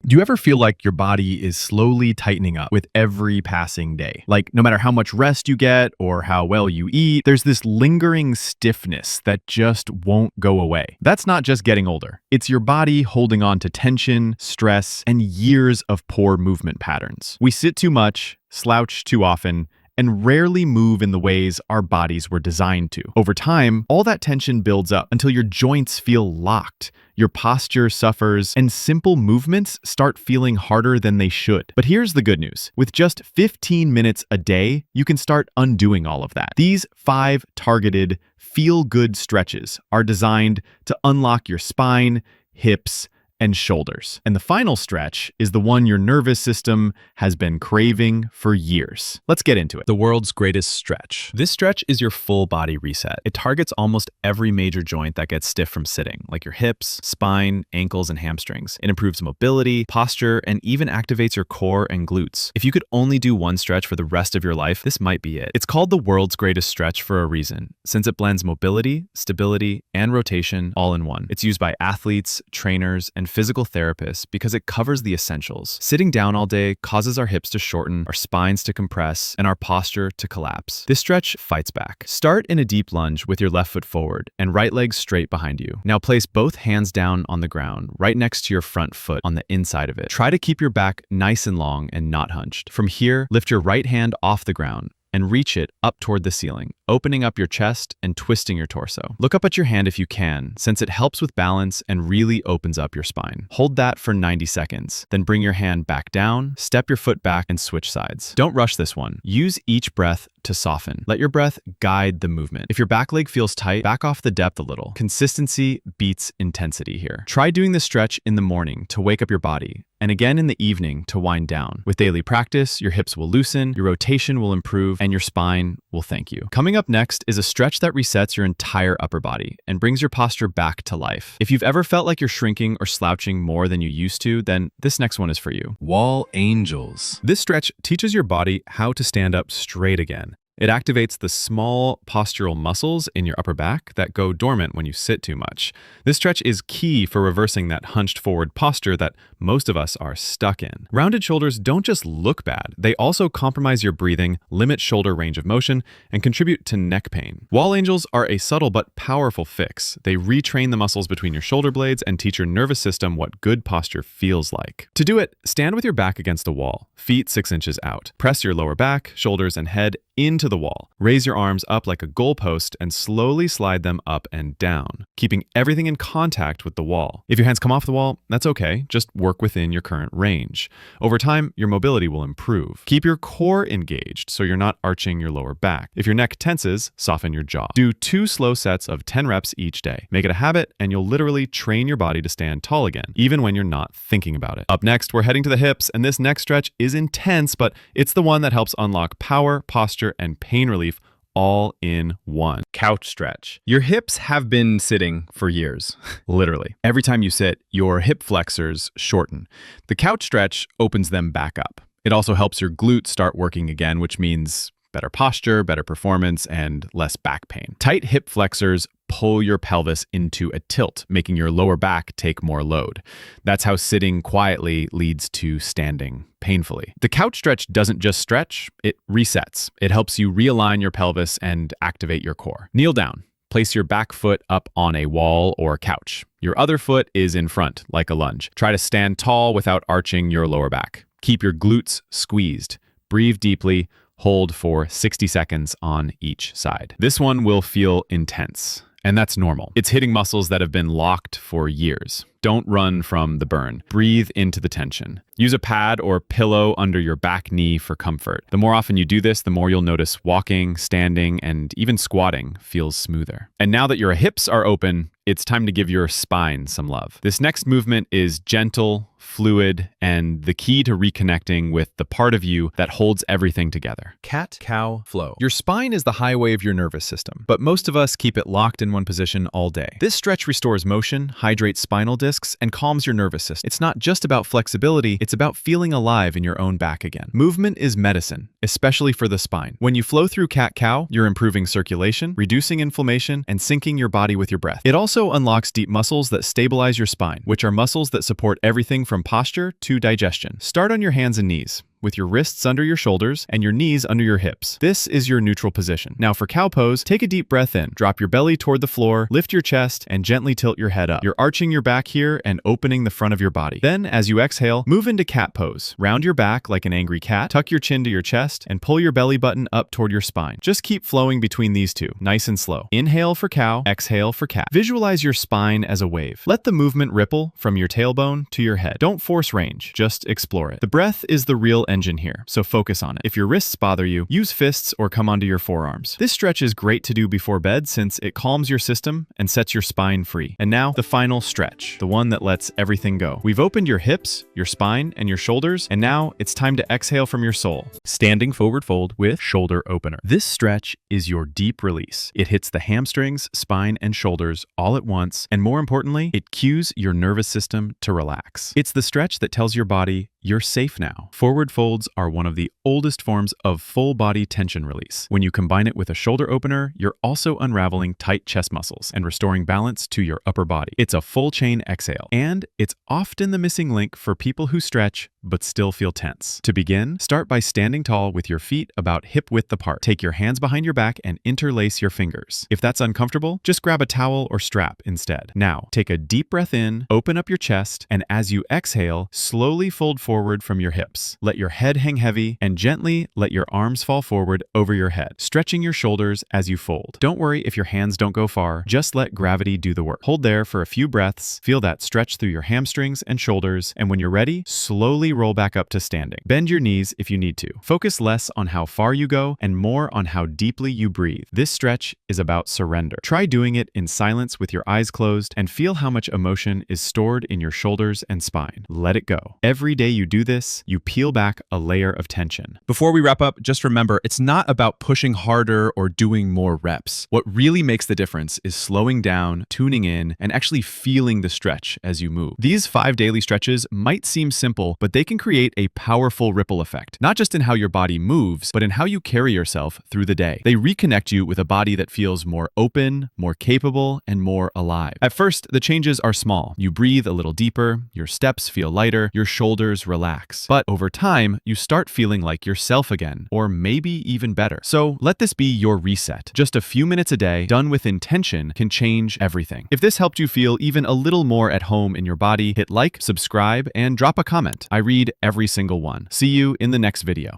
Do you ever feel like your body is slowly tightening up with every passing day? Like, no matter how much rest you get or how well you eat, there's this lingering stiffness that just won't go away. That's not just getting older. It's your body holding on to tension, stress, and years of poor movement patterns. We sit too much, slouch too often, and rarely move in the ways our bodies were designed to. Over time, all that tension builds up until your joints feel locked, your posture suffers, and simple movements start feeling harder than they should. But here's the good news. With just 15 minutes a day, you can start undoing all of that. These 5 targeted, feel-good stretches are designed to unlock your spine, hips, and shoulders. And the final stretch is the one your nervous system has been craving for years. Let's get into it. The world's greatest stretch. This stretch is your full body reset. It targets almost every major joint that gets stiff from sitting, like your hips, spine, ankles, and hamstrings. It improves mobility, posture, and even activates your core and glutes. If you could only do one stretch for the rest of your life, this might be it. It's called the world's greatest stretch for a reason, since it blends mobility, stability, and rotation all in one. It's used by athletes, trainers, and physical therapists because it covers the essentials. Sitting down all day causes our hips to shorten, our spines to compress, and our posture to collapse. This stretch fights back. Start in a deep lunge with your left foot forward and right leg straight behind you. Now place both hands down on the ground, right next to your front foot on the inside of it. Try to keep your back nice and long and not hunched. From here, lift your right hand off the ground and reach it up toward the ceiling, opening up your chest and twisting your torso. Look up at your hand if you can, since it helps with balance and really opens up your spine. Hold that for 90 seconds, then bring your hand back down, step your foot back, and switch sides. Don't rush this one. Use each breath to soften. Let your breath guide the movement. If your back leg feels tight, back off the depth a little. Consistency beats intensity here. Try doing this stretch in the morning to wake up your body, and again in the evening to wind down. With daily practice, your hips will loosen, your rotation will improve, and your spine will thank you. Coming up next is a stretch that resets your entire upper body and brings your posture back to life. If you've ever felt like you're shrinking or slouching more than you used to, then this next one is for you. Wall angels. This stretch teaches your body how to stand up straight again. It activates the small postural muscles in your upper back that go dormant when you sit too much. This stretch is key for reversing that hunched forward posture that most of us are stuck in. Rounded shoulders don't just look bad, they also compromise your breathing, limit shoulder range of motion, and contribute to neck pain. Wall angels are a subtle but powerful fix. They retrain the muscles between your shoulder blades and teach your nervous system what good posture feels like. To do it, stand with your back against a wall, feet 6 inches out. Press your lower back, shoulders, and head into the wall. Raise your arms up like a goalpost and slowly slide them up and down, keeping everything in contact with the wall. If your hands come off the wall, that's okay. Just work within your current range. Over time, your mobility will improve. Keep your core engaged so you're not arching your lower back. If your neck tenses, soften your jaw. Do 2 slow sets of 10 reps each day. Make it a habit and you'll literally train your body to stand tall again, even when you're not thinking about it. Up next, we're heading to the hips, and this next stretch is intense, but it's the one that helps unlock power, posture, and pain relief all in one. Couch stretch. Your hips have been sitting for years, literally. Every time you sit, your hip flexors shorten. The couch stretch opens them back up. It also helps your glutes start working again, which means better posture, better performance, and less back pain. Tight hip flexors pull your pelvis into a tilt, making your lower back take more load. That's how sitting quietly leads to standing painfully. The couch stretch doesn't just stretch, it resets. It helps you realign your pelvis and activate your core. Kneel down. Place your back foot up on a wall or couch. Your other foot is in front, like a lunge. Try to stand tall without arching your lower back. Keep your glutes squeezed. Breathe deeply. Hold for 60 seconds on each side. This one will feel intense, and that's normal. It's hitting muscles that have been locked for years. Don't run from the burn. Breathe into the tension. Use a pad or pillow under your back knee for comfort. The more often you do this, the more you'll notice walking, standing, and even squatting feels smoother. And now that your hips are open, it's time to give your spine some love. This next movement is gentle, fluid, and the key to reconnecting with the part of you that holds everything together. Cat-cow flow. Your spine is the highway of your nervous system, but most of us keep it locked in one position all day. This stretch restores motion, hydrates spinal discs, and calms your nervous system. It's not just about flexibility, it's about feeling alive in your own back again. Movement is medicine, especially for the spine. When you flow through cat-cow, you're improving circulation, reducing inflammation, and syncing your body with your breath. It also unlocks deep muscles that stabilize your spine, which are muscles that support everything from from posture to digestion. Start on your hands and knees, with your wrists under your shoulders and your knees under your hips. This is your neutral position. Now for cow pose, take a deep breath in. Drop your belly toward the floor, lift your chest, and gently tilt your head up. You're arching your back here and opening the front of your body. Then, as you exhale, move into cat pose. Round your back like an angry cat, tuck your chin to your chest, and pull your belly button up toward your spine. Just keep flowing between these two, nice and slow. Inhale for cow, exhale for cat. Visualize your spine as a wave. Let the movement ripple from your tailbone to your head. Don't force range, just explore it. The breath is the real engine here, so focus on it. If your wrists bother you, use fists or come onto your forearms. This stretch is great to do before bed since it calms your system and sets your spine free. And now, the final stretch, the one that lets everything go. We've opened your hips, your spine, and your shoulders, and now it's time to exhale from your soul. Standing forward fold with shoulder opener. This stretch is your deep release. It hits the hamstrings, spine, and shoulders all at once, and more importantly, it cues your nervous system to relax. It's the stretch that tells your body, you're safe now. Forward folds are one of the oldest forms of full body tension release. When you combine it with a shoulder opener, you're also unraveling tight chest muscles and restoring balance to your upper body. It's a full chain exhale, and it's often the missing link for people who stretch but still feel tense. To begin, start by standing tall with your feet about hip width apart. Take your hands behind your back and interlace your fingers. If that's uncomfortable, just grab a towel or strap instead. Now, take a deep breath in, open up your chest, and as you exhale, slowly fold forward from your hips. Let your head hang heavy and gently let your arms fall forward over your head, stretching your shoulders as you fold. Don't worry if your hands don't go far, just let gravity do the work. Hold there for a few breaths, feel that stretch through your hamstrings and shoulders, and when you're ready, slowly roll back up to standing. Bend your knees if you need to. Focus less on how far you go and more on how deeply you breathe. This stretch is about surrender. Try doing it in silence with your eyes closed and feel how much emotion is stored in your shoulders and spine. Let it go. Every day you do this, you peel back a layer of tension. Before we wrap up, just remember, it's not about pushing harder or doing more reps. What really makes the difference is slowing down, tuning in, and actually feeling the stretch as you move. These 5 daily stretches might seem simple, but they can create a powerful ripple effect, not just in how your body moves, but in how you carry yourself through the day. They reconnect you with a body that feels more open, more capable, and more alive. At first, the changes are small. You breathe a little deeper, your steps feel lighter, your shoulders relax. But over time, you start feeling like yourself again, or maybe even better. So let this be your reset. Just a few minutes a day, done with intention, can change everything. If this helped you feel even a little more at home in your body, hit like, subscribe, and drop a comment. I read every single one. See you in the next video.